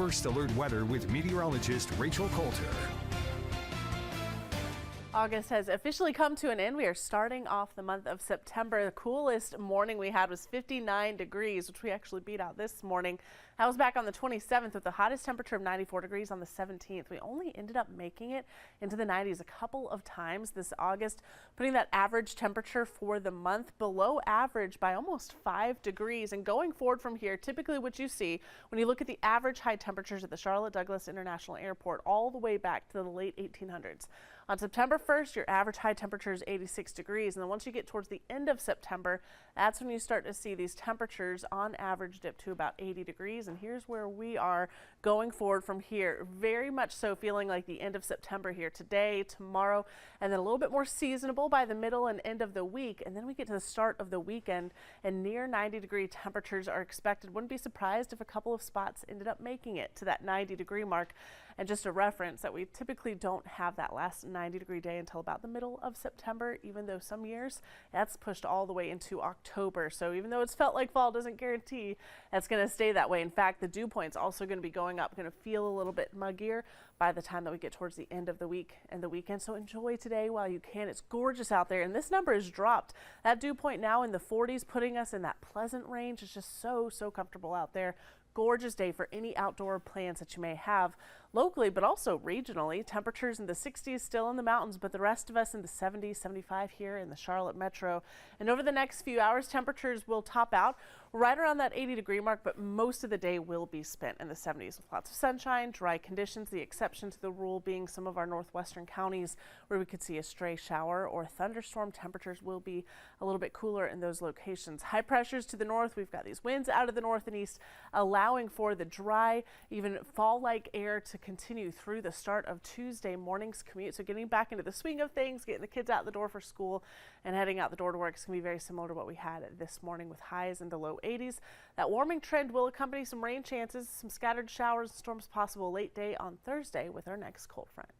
First Alert Weather with meteorologist Rachel Coulter. August has officially come to an end. We are starting off the month of September. The coolest morning we had was 59 degrees, which we actually beat out this morning. That was back on the 27th with the hottest temperature of 94 degrees on the 17th. We only ended up making it into the 90s a couple of times this August, putting that average temperature for the month below average by almost 5 degrees. And going forward from here, typically what you see when you look at the average high temperatures at the Charlotte Douglas International Airport all the way back to the late 1800s. On September 1st, your average high temperature is 86 degrees. And then once you get towards the end of September, that's when you start to see these temperatures on average dip to about 80 degrees. And here's where we are going forward from here. Very much so feeling like the end of September here today, tomorrow, and then a little bit more seasonable by the middle and end of the week. And then we get to the start of the weekend and near 90-degree temperatures are expected. Wouldn't be surprised if a couple of spots ended up making it to that 90-degree mark. And just a reference that we typically don't have that last 90-degree day until about the middle of September, even though some years that's pushed all the way into October. So even though it's felt like fall, doesn't guarantee that's going to stay that way. In fact, the dew point's also going to be going up, going to feel a little bit muggier by the time that we get towards the end of the week and the weekend. So enjoy today while you can. It's gorgeous out there, and this number has dropped. That dew point now in the 40s, putting us in that pleasant range. It's just so comfortable out there. Gorgeous day for any outdoor plans that you may have locally, but also regionally. Temperatures in the 60s still in the mountains, but the rest of us in the 70s, 75 here in the Charlotte metro. And over the next few hours, temperatures will top out right around that 80-degree mark, but most of the day will be spent in the 70s with lots of sunshine, dry conditions. The exception to the rule being some of our northwestern counties where we could see a stray shower or thunderstorm. Temperatures will be a little bit cooler in those locations. High pressures to the north. We've got these winds out of the north and east, allowing for the dry, even fall-like air to continue through the start of Tuesday morning's commute. So getting back into the swing of things, getting the kids out the door for school and heading out the door to work is going to be very similar to what we had this morning with highs in the low 80s. That warming trend will accompany some rain chances, some scattered showers and storms possible late day on Thursday with our next cold front.